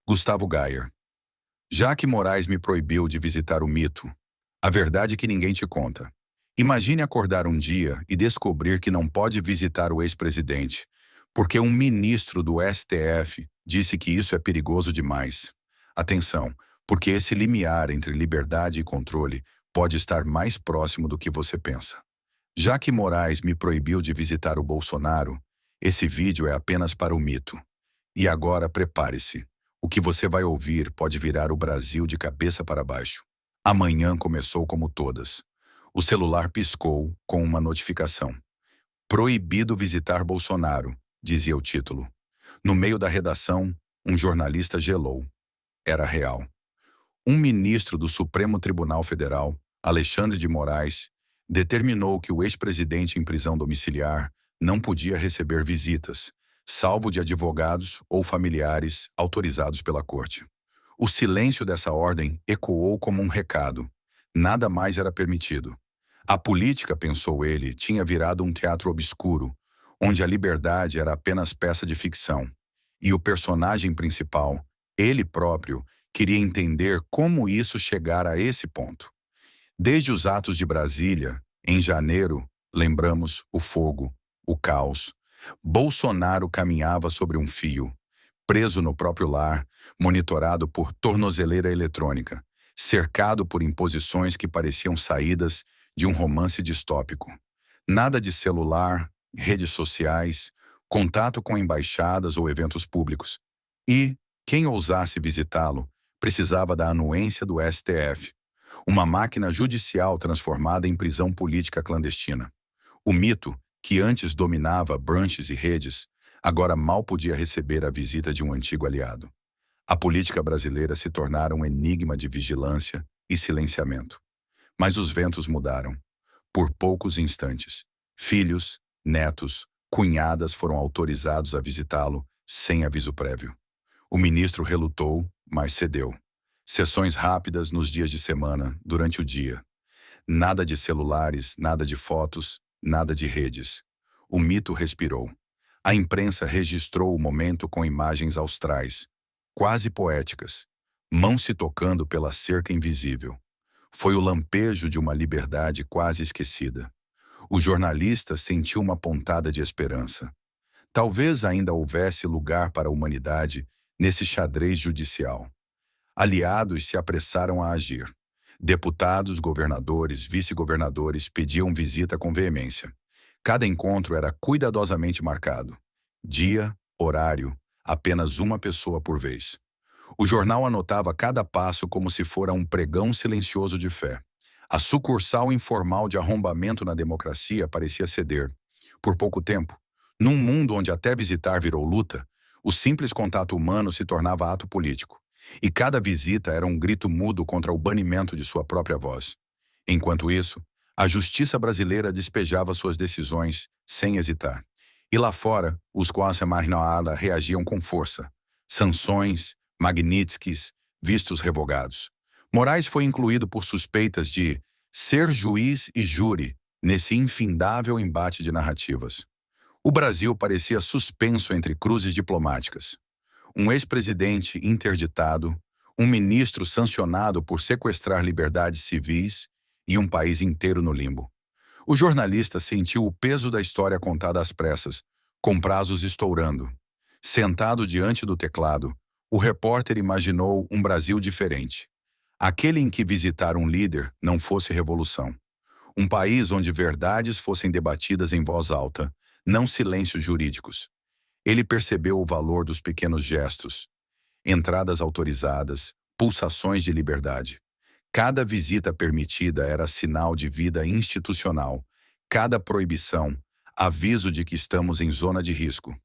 Gustavo Gayer. Jaque Moraes me proibiu de visitar o mito. A verdade que ninguém te conta. Imagine acordar um dia e descobrir que não pode visitar o ex-presidente, porque um ministro do STF disse que isso é perigoso demais. Atenção, porque esse limiar entre liberdade e controle pode estar mais próximo do que você pensa. Jaque Moraes me proibiu de visitar o Bolsonaro. Esse vídeo é apenas para o mito. E agora prepare-se. O que você vai ouvir pode virar o Brasil de cabeça para baixo. Amanhã começou como todas. O celular piscou com uma notificação. Proibido visitar Bolsonaro, dizia o título. No meio da redação, um jornalista gelou. Era real. Um ministro do Supremo Tribunal Federal, Alexandre de Moraes, determinou que o ex-presidente em prisão domiciliar não podia receber visitas, salvo de advogados ou familiares autorizados pela corte. O silêncio dessa ordem ecoou como um recado. Nada mais era permitido. A política, pensou ele, tinha virado um teatro obscuro, onde a liberdade era apenas peça de ficção. E o personagem principal, ele próprio, queria entender como isso chegara a esse ponto. Desde os atos de Brasília, em janeiro, lembramos o fogo, o caos. Bolsonaro caminhava sobre um fio, preso no próprio lar, monitorado por tornozeleira eletrônica, cercado por imposições que pareciam saídas de um romance distópico. Nada de celular, redes sociais, contato com embaixadas ou eventos públicos. E, quem ousasse visitá-lo, precisava da anuência do STF, uma máquina judicial transformada em prisão política clandestina. O mito, que antes dominava branches e redes, agora mal podia receber a visita de um antigo aliado. A política brasileira se tornara um enigma de vigilância e silenciamento. Mas os ventos mudaram. Por poucos instantes, filhos, netos, cunhadas foram autorizados a visitá-lo sem aviso prévio. O ministro relutou, mas cedeu. Sessões rápidas nos dias de semana, durante o dia. Nada de celulares, nada de fotos, nada de redes. O mito respirou. A imprensa registrou o momento com imagens austrais, quase poéticas, mãos se tocando pela cerca invisível. Foi o lampejo de uma liberdade quase esquecida. O jornalista sentiu uma pontada de esperança. Talvez ainda houvesse lugar para a humanidade nesse xadrez judicial. Aliados se apressaram a agir. Deputados, governadores, vice-governadores pediam visita com veemência. Cada encontro era cuidadosamente marcado. Dia, horário, apenas uma pessoa por vez. O jornal anotava cada passo como se fora um pregão silencioso de fé. A sucursal informal de arrombamento na democracia parecia ceder. Por pouco tempo, num mundo onde até visitar virou luta, o simples contato humano se tornava ato político. E cada visita era um grito mudo contra o banimento de sua própria voz. Enquanto isso, a justiça brasileira despejava suas decisões sem hesitar. E lá fora, os Guatemala reagiam com força. Sanções, Magnitskys, vistos revogados. Moraes foi incluído por suspeitas de ser juiz e júri nesse infindável embate de narrativas. O Brasil parecia suspenso entre cruzes diplomáticas. Um ex-presidente interditado, um ministro sancionado por sequestrar liberdades civis e um país inteiro no limbo. O jornalista sentiu o peso da história contada às pressas, com prazos estourando. Sentado diante do teclado, o repórter imaginou um Brasil diferente. Aquele em que visitar um líder não fosse revolução. Um país onde verdades fossem debatidas em voz alta, não silêncios jurídicos. Ele percebeu o valor dos pequenos gestos, entradas autorizadas, pulsações de liberdade. Cada visita permitida era sinal de vida institucional. Cada proibição, aviso de que estamos em zona de risco.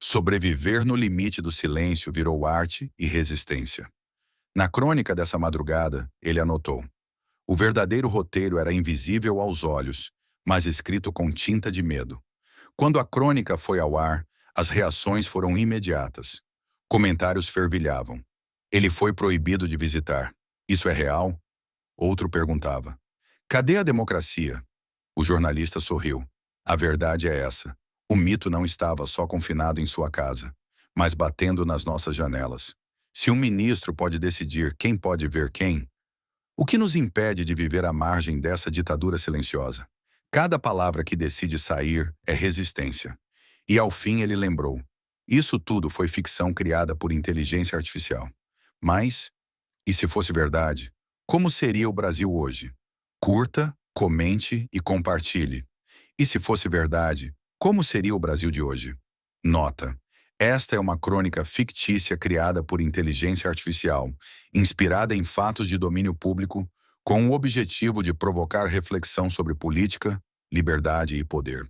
Sobreviver no limite do silêncio virou arte e resistência. Na crônica dessa madrugada, ele anotou: o verdadeiro roteiro era invisível aos olhos, mas escrito com tinta de medo. Quando a crônica foi ao ar, as reações foram imediatas. Comentários fervilhavam. Ele foi proibido de visitar. Isso é real? Outro perguntava. Cadê a democracia? O jornalista sorriu. A verdade é essa. O mito não estava só confinado em sua casa, mas batendo nas nossas janelas. Se um ministro pode decidir quem pode ver quem, o que nos impede de viver à margem dessa ditadura silenciosa? Cada palavra que decide sair é resistência. E ao fim ele lembrou: isso tudo foi ficção criada por inteligência artificial. Mas, e se fosse verdade, como seria o Brasil hoje? Curta, comente e compartilhe. E se fosse verdade, como seria o Brasil de hoje? Nota: esta é uma crônica fictícia criada por inteligência artificial, inspirada em fatos de domínio público, com o objetivo de provocar reflexão sobre política, liberdade e poder.